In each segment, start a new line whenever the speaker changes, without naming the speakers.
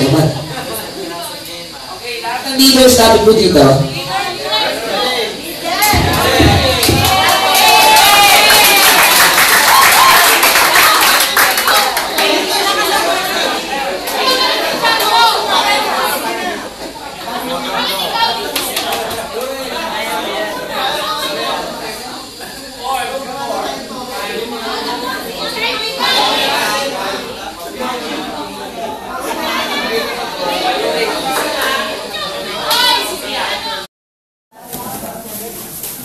naman. Okay, lahat ng leaders natin po dito.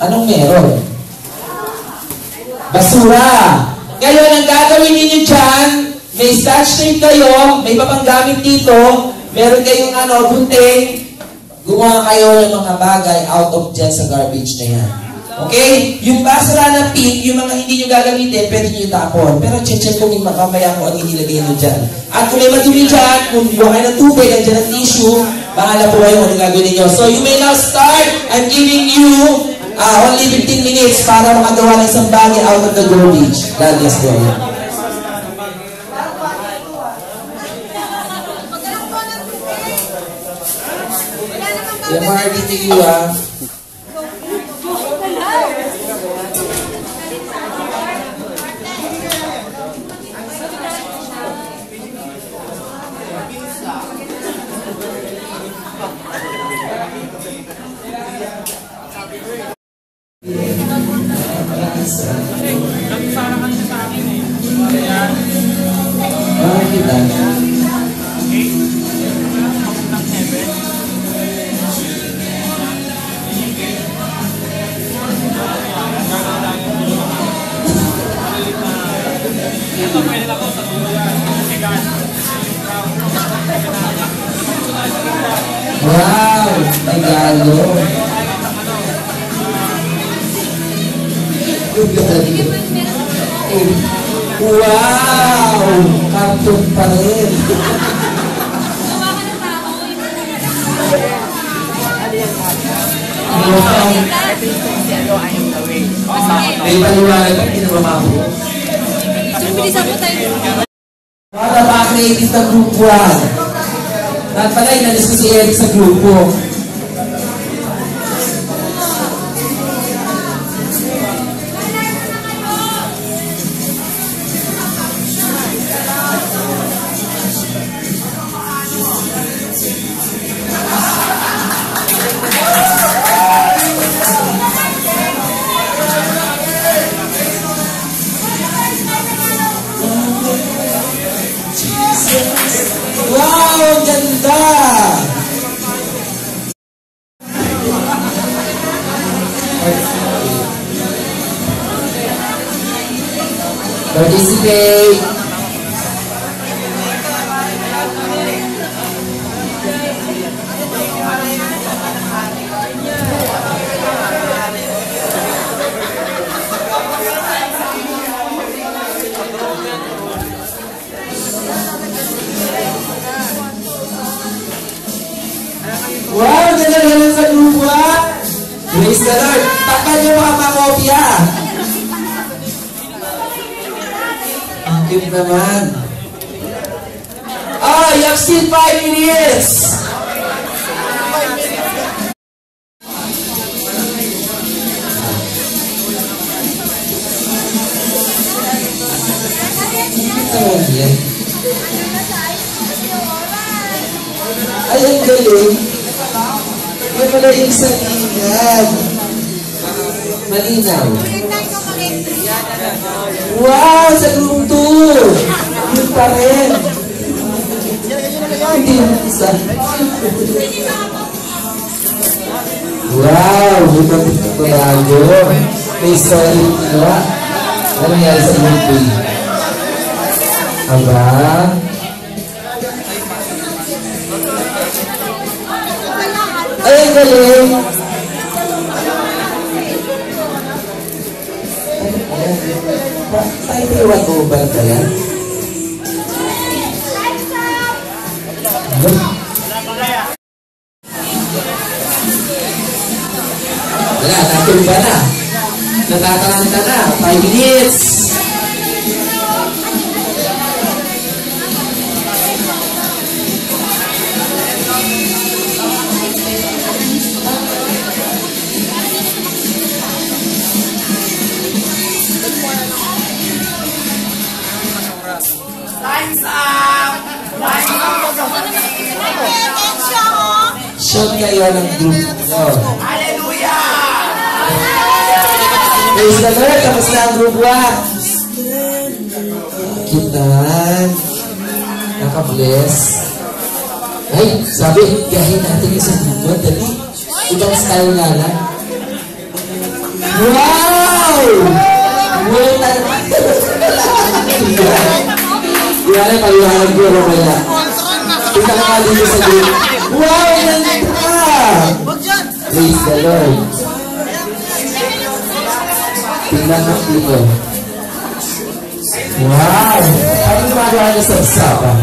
Anong meron? Basura! Ngayon, ang gagawin ninyo dyan, may scotch tape kayo, may papanggamit dito, meron kayong gunting, gumawa kayo ng mga bagay out of dyan sa garbage na yan. Okay? Yung basura na pink, yung mga hindi nyo gagamitin, pwede nyo itapon. Pero check ko yung makamaya kung ano inilagay nyo dyan. At kung may madumi dyan, kung buwa kayo ng tubig, at dyan ang tissue, bahala po kayo kung ano gagawin ninyo. So you may now start. I'm giving you only 15 minutes para makagawa ng isang bagay out of the garbage. God bless you. MRD to you, Wow! Regalo! Wow! Karton pa rin! May paliwanag pa, hindi na mamako.
Bilisan mo tayo.
Para pa-creative na group 1. At pala, inalis ko si Eric sa grupo. Wow, ang ganda! Participate! Wow, ganda-ganda sa grupo, Praise the Lord! Takpan niyo mga makopya! Ang cute naman. Oh, you have still 5 minutes! Ay, ang galing. May pala yung salingan. Malinaw. Wow! Sa group 2! Yun pa rin. Hindi yung isa. Wow! May kapit na bago. May story na. Ano nangyari sa group 3? Aba? Ay, ang galing! Tayo may one over ka yan? Wala, natumba na. Natataranta na. 5 minutes! Shout kayo ng group nyo.
Hallelujah!
Praise the Lord! Tapos na ang group 1. Kitan. Naka-bless. Ay, sabi, gahin natin yung sa group 1. Dali. Ibang style nga lang. Wow! Wow talaga. Yan ay paliwanag ko mamaya. Kita ka dito sa group. Wow! Nandito! Praise the Lord. Tingnan mo dito. Wow! Ano gumagawa niya sa usapan?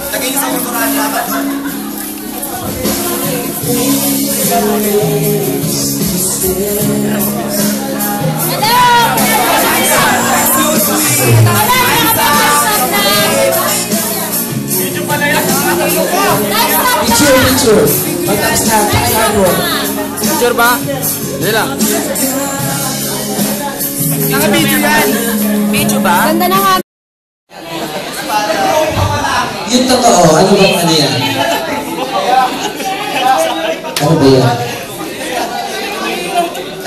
Lagay niyo sa kulturan laban.
Picture. Magtapos na.
Picture ba? Hindi lang.
Naka-video yan. Video ba?
Ganda na nga.
Yung totoo, ano bang ano yan? Ano ba yan?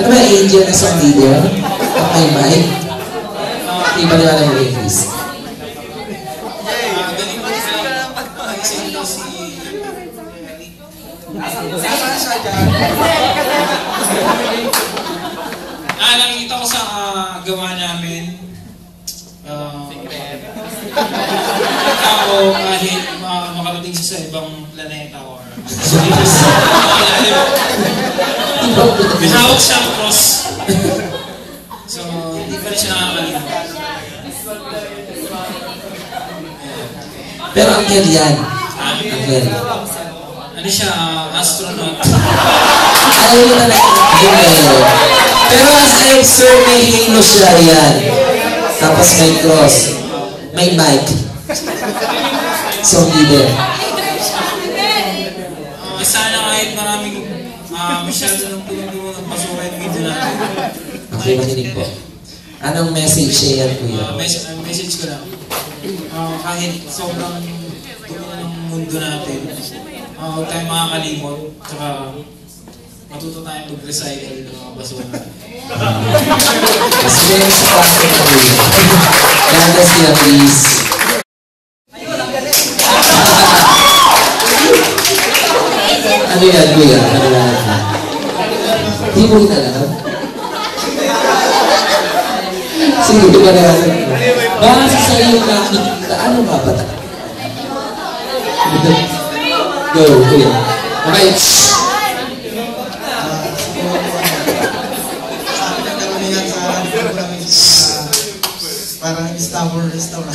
Ano ba yung angel na sa video? At may mic? Iba nila ng ladies.
Galing mo sila ng pag-isip ito si Saan siya dyan?
Nakita ko sa gawa namin. Ako kahit makarating siya sa ibang planeta or may hawak siyang cross. So, hindi pa rin siya nakakalimutan.
Pero angel yan. Angel.
Ano siya, astronaut.
Ayaw nyo talaga angel. Pero as I observe, may halo siya yan. Tapos may cross. May mic. So, leader.
Sana kahit maraming masyado ng tulong-tulong ng pasukan yung video natin.
Okay, makinig po. Anong message siya yan, kuya?
Message ko lang. Kahit sobrang tulong ng mundo natin, huwag tayong makakalimot, tsaka matuto tayong mag-recycle ng mga basura.
Mas very sa pastor na kuya. Ganda sila, please. Ano yan, kuya? Ano yan? Di mo inalam? Sige, di ba na yan? Baka sa iyo nakikita. Ano nga ba? Go, kuya. Okay, shhh!
Parang Istanbul restaurant.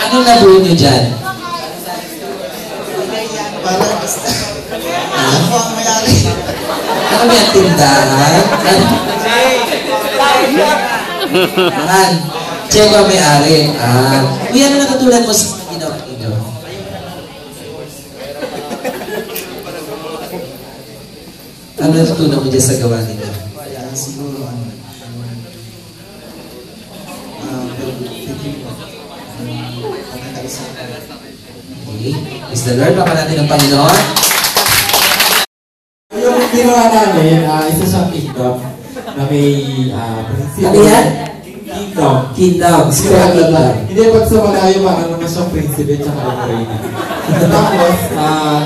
Ano nabuo niyo dyan?
Parang ako ang mayari.
Ano ba yung tindahan? Akan, check ba may-ari? Kuya, ano natutunan mo sa ginawa ninyo? Ano natutunan mo dyan sa gawa ninyo?
Siguro
Okay. Is the Lord, baka natin ng Panginoon?
Yung ginawa namin, isa siyang kingdom na may prinsipyo.
Ano yan?
Kingdom.
Kingdom. Siguro ang kingdom.
Hindi, pag sa malayo, parang naman siyang prinsipe tsaka yung reyna. Tapos,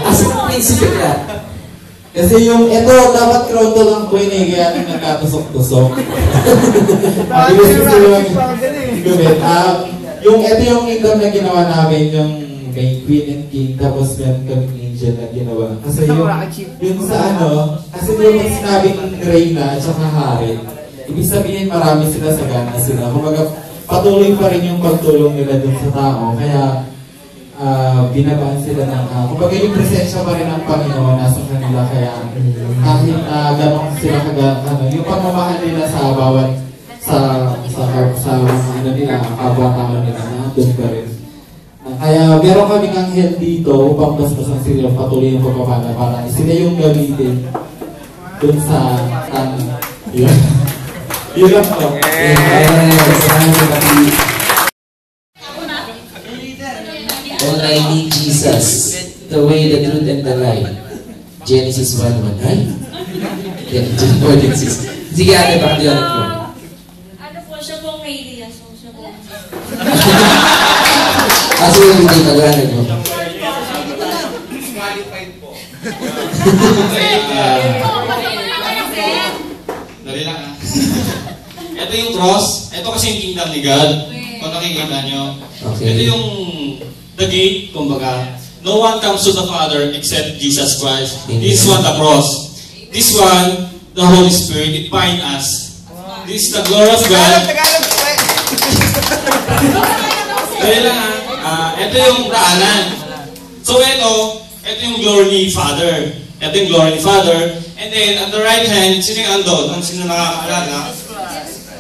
As a principle ka.
kasi yung, ito, dapat crown to lang queen eh, kaya nang nagkatusok-tusok. Mabilis kasi yung gawin. Ito yung kingdom na ginawa namin, yung may queen and king, tapos meron kaming angel na ginawa. Kasi yung sa kasi yung sinabing reyna at saka hari, ibig sabihin marami sila, sagana sila. Kumbaga, patuloy pa rin yung pagtulong nila dun sa tao. Kaya, binabaan sila ng, kumbaga yung presensya pa rin ng Panginoon nasa kanila. Kaya, kahit gano'n sila yung pagmamahal nila sa bawat sa sa mga ano nila, kapwa-tao nila, nandun pa rin. Kaya meron kami anghel dito upang basbasan sila patuloy yung pagpapala para sila yung gamitin dun sa yun. Yun lang po.
All I need Jesus, the way, the truth, and the life. Genesis 1:1. Ay? Genesis. Sige ate, bakit yun po?
Ano po, siya po may idea. So, siya po.
Kasi yung hindi mag-aral mo.
Dali lang ha. Ito yung cross. Ito kasi yung kingdom ni God. Kung nakikita nyo.
Okay.
Ito yung the gate, kumbaga. No one comes to the Father except Jesus Christ. This one, the cross. This one, the Holy Spirit. It binds us. This is the glory of God. Dali lang ha. Ito yung daanan. So ito yung glory ni Father. Ito yung glory ni Father. And then, at the right hand, sino yung andon? Ang sino nakakaalala?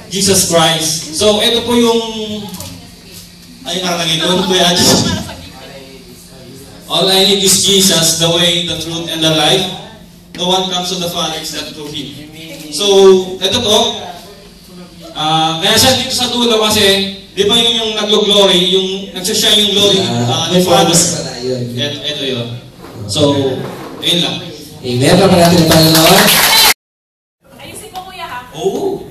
Jesus Christ. So, ito po yung ay nakalagay doon, Kuya. All I need is Jesus, the way, the truth, and the life. No one comes to the Father except through Him. So, ito po. Kaya siya dito sa dulo kasi, di ba yung naglo-glory, yung nagsashine yung glory ni Father. Ito yun. So, ayun lang.
Amen. Kapag natin ang Panginoon.
Ayusin ko kuya ha.
Oo.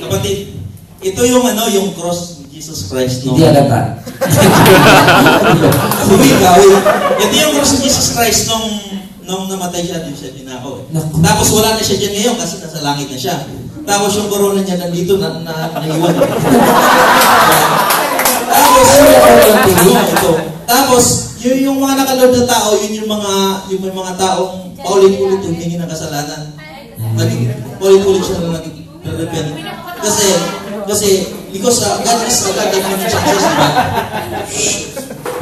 Kapatid, ito yung yung cross ni Jesus Christ. No?
Hindi halata.
Ito yung cross ni Jesus Christ nung namatay siya, din siya dinako.
Naku.
Tapos wala na siya dyan ngayon kasi nasa langit na siya. Tapos yung corona niya nandito naiwan. Tapos yung mga nakalord na tao, yun yung mga taong paulit-ulit humingi ng kasalanan. Paulit-ulit siya na nag-repent. Kasi because God is a God of many chances, diba?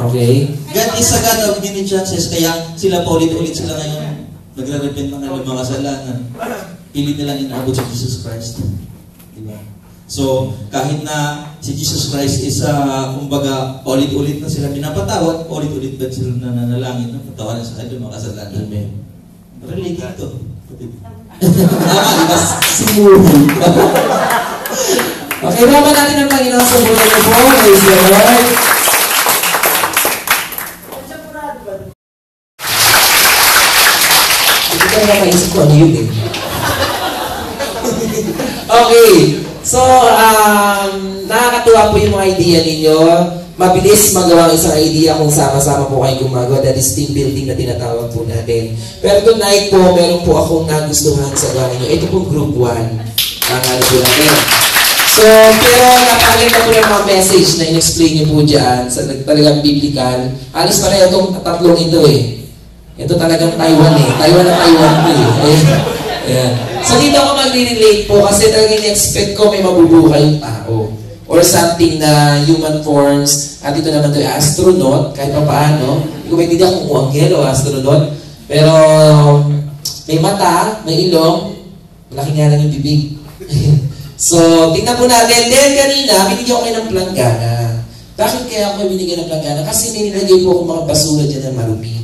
Okay.
God is a God of many chances, kaya sila paulit-ulit sila ngayon nagre-repent ng mga kasalanan. Pilit nilang inaabot si Jesus Christ. Diba? So, kahit na si Jesus Christ is, kumbaga, ulit-ulit na sila pinapatawad, ulit-ulit ba sila nananalangin, patawanan sa kanyang mga kasalanan.
Amen.
Related ito.
Tama, diba? Simuli. Okay, naman natin ang Panginoon sa buhay ko po. Praise the Lord. Hindi ko na maisip ko ano yun eh. Okay. So, nakakatuwa po yung mga idea ninyo. Mabilis magawa ang isang idea kung sama-sama po kayo gumagawa. That is team building na tinatawag po natin. Pero tonight po, meron po akong nagustuhan sa gawin nyo. Ito po group 1. Ang ano po natin. So, pero napakaganda po yung mga message na in-explain nyo po dyan sa talagang biblical. Alis pa rin itong tatlong ito eh. Ito talagang Taiwan eh. Taiwan na Taiwan po eh. Ayan. So dito ako mag-relate po kasi talagang in-expect ko may mabubuhay yung tao. Or something na human forms. At ito naman ito astronaut, kahit pa paano. Hindi ko maintindihan kung anghel o astronaut. Pero may mata, may ilong, malaki nga lang yung bibig. So, tingnan po natin. Then kanina, binigyan ko kayo ng planggana. Bakit kaya ako binigyan ng planggana? Kasi may nilagay po akong mga basura dyan na marumi.